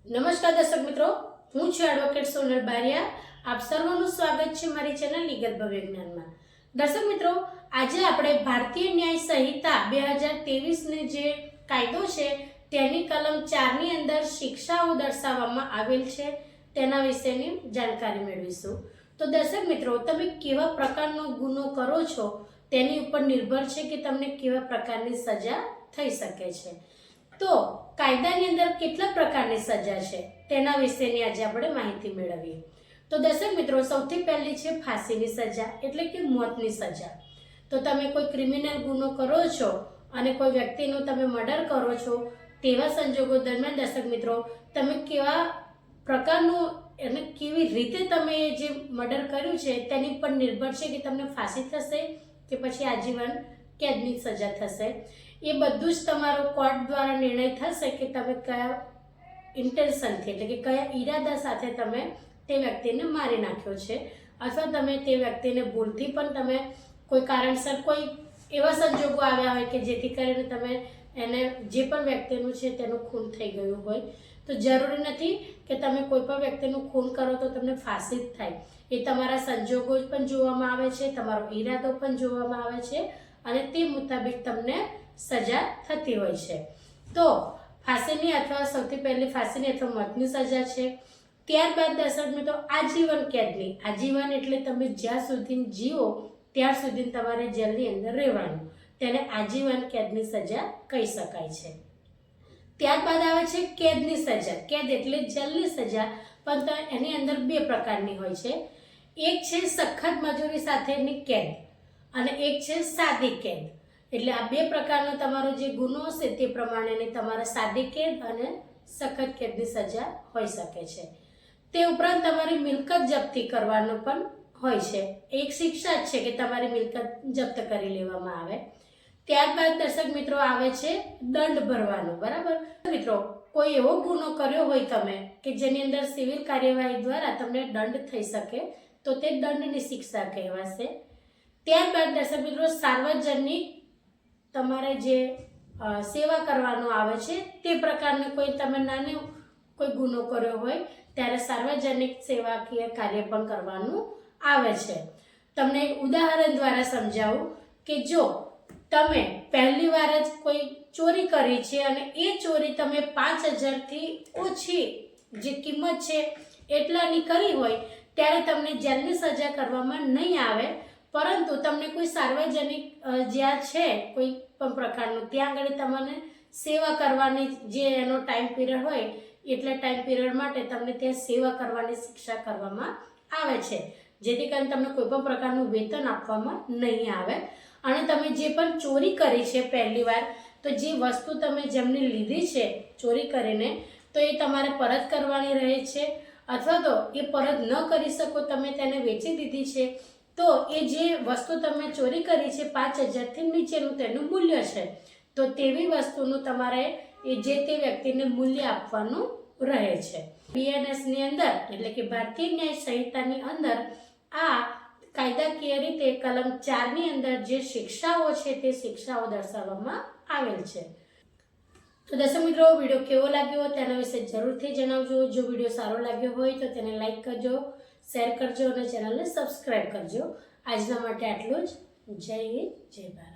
નમસ્કાર દર્શક મિત્રો, હું છું એડવોકેટ સોનલ બારિયા. આપ સર્વનું સ્વાગત છે મારી ચેનલ લીગલ ભવ્ય જ્ઞાનમાં. દર્શક મિત્રો, આજે આપણે ભારતીય ન્યાય સંહિતા 2023 ને જે કાયદો છે તેની કલમ 4 ની અંદર શિક્ષાઓ દર્શાવવામાં આવેલ છે તેના વિશેની જાણકારી મેળવીશું. તો દર્શક મિત્રો, તમે કેવા પ્રકારનો ગુનો કરો છો તેની ઉપર નિર્ભર છે કે તમને કેવા પ્રકારની સજા થઈ શકે છે. તો કાયદાની અંદર કેટલા પ્રકારની સજા છે તેના વિશેની આજે આપણે માહિતી મેળવીએ. તો દર્શક મિત્રો, સૌથી પહેલી છે ફાંસીની સજા એટલે કે મોતની સજા. તો તમે કોઈ ક્રિમિનલ ગુનો કરો છો અને કોઈ વ્યક્તિનું તમે મર્ડર કરો છો, તેવા સંજોગો દરમિયાન દર્શક મિત્રો, તમે કેવા પ્રકારનું અને કેવી રીતે તમે જે મર્ડર કર્યું છે તેની પર નિર્ભર છે કે તમને ફાંસી થશે કે પછી આજીવન કેદની સજા થશે. એ બધું જ તમારો કોર્ટ દ્વારા નિર્ણય થશે કે તમે કયા ઇન્ટેન્શનથી એટલે કે કયા ઈરાદા સાથે તમે તે વ્યક્તિને મારી નાખ્યો છે, અથવા તમે તે વ્યક્તિને ભૂલથી પણ તમે કોઈ કારણસર કોઈ એવા સંજોગો આવ્યા હોય કે જેથી કરીને તમે એને જે પણ વ્યક્તિનું છે તેનું ખૂન થઈ ગયું હોય. તો જરૂરી નથી કે તમે કોઈ પણ વ્યક્તિનું ખૂન કરો તો તમને ફાંસી જ થાય. એ તમારા સંજોગો પણ જોવામાં આવે છે, તમારો ઈરાદો પણ જોવામાં આવે છે અને તે મુતાબિક તમને સજા થતી હોય છે. તો ફાંસીની અથવા સૌથી પહેલી ફાંસીની અથવા મોતની સજા છે. ત્યારબાદ દર્શક મિત્રો, આજીવન કેદની. આજીવન એટલે તમે જ્યાં સુધી જીવો ત્યાં સુધી તમારે જેલની અંદર રહેવાનું, તેને આજીવન કેદની સજા કહી શકાય છે. ત્યારબાદ આવે છે કેદની સજા. કેદ એટલે જેલની સજા, પણ એની અંદર બે પ્રકારની હોય છે. એક છે સખત મજૂરી સાથેની કેદ અને એક છે સાદી કેદ. એટલે આ બે પ્રકારનો તમારો જે ગુનો હશે તે પ્રમાણેની તમારે સાદી કેદ અને સખત કેદની સજા હોઈ શકે છે. તે ઉપરાંત તમારી મિલકત જપ્તી કરવાનો પણ હોય છે. એક શિક્ષા જ છે કે તમારી મિલકત જપ્ત કરી લેવામાં આવે. ત્યારબાદ દર્શક મિત્રો આવે છે દંડ ભરવાનો. બરાબર મિત્રો, કોઈ એવો ગુનો કર્યો હોય તમે કે જેની અંદર સિવિલ કાર્યવાહી દ્વારા તમને દંડ થઈ શકે તો તે દંડની શિક્ષા કહેવાશે. ત્યારબાદ દર્શક મિત્રો, સાર્વજનિક તમારે જે સેવા કરવાનો આવે છે તે પ્રકારની કોઈ તમે નાનો કોઈ ગુનો કર્યો હોય ત્યારે સાર્વજનિક સેવાકીય કાર્ય પણ કરવાનું આવે છે. તમને એક ઉદાહરણ દ્વારા સમજાવું કે જો તમે પહેલી વાર જ કોઈ ચોરી કરી છે અને એ ચોરી તમે 5,000થી ઓછી જે કિંમત છે એટલાની કરી હોય ત્યારે તમને જેલની સજા કરવામાં નહીં આવે, પરંતુ તમને કોઈ સાર્વજનિક જ્યાં છે કોઈ પણ પ્રકારનું ત્યાં આગળ તમને સેવા કરવાની જે એનો ટાઈમ પીરિયડ હોય એટલા ટાઈમ પીરિયડ માટે તમને ત્યાં સેવા કરવાની શિક્ષા કરવામાં આવે છે, જેથી કરીને તમને કોઈ પણ પ્રકારનું વેતન આપવામાં નહીં આવે. અને તમે જે પણ ચોરી કરી છે પહેલી વાર, તો જે વસ્તુ તમે જેમને લીધી છે ચોરી કરીને તો એ તમારે પરત કરવાની રહે છે, અથવા તો એ પરત ન કરી શકો તમે તેને વેચી દીધી છે તો એ જે વસ્તુ તમે ચોરી કરી છે 5,000થી નીચેનું તેનું મૂલ્ય છે, તો તેવી વસ્તુનું તમારે એ જે તે વ્યક્તિને મૂલ્ય આપવાનું રહે છે. BNS ની અંદર એટલે કે ભારતીય ન્યાય સંહિતાની અંદર આ કાયદાકીય રીતે કલમ 4 ની અંદર જે શિક્ષાઓ છે તે શિક્ષાઓ દર્શાવવામાં આવેલ છે. તો દર્શક મિત્રો, વિડીયો કેવો લાગ્યો તેના વિશે જરૂરથી જણાવજો. જો વિડીયો સારો લાગ્યો હોય તો તેને લાઈક કરજો, શેર કરજો અને ચેનલને સબસ્ક્રાઈબ કરજો. આજના માટે આટલું જ. જય હિન્દ, જય ભારત.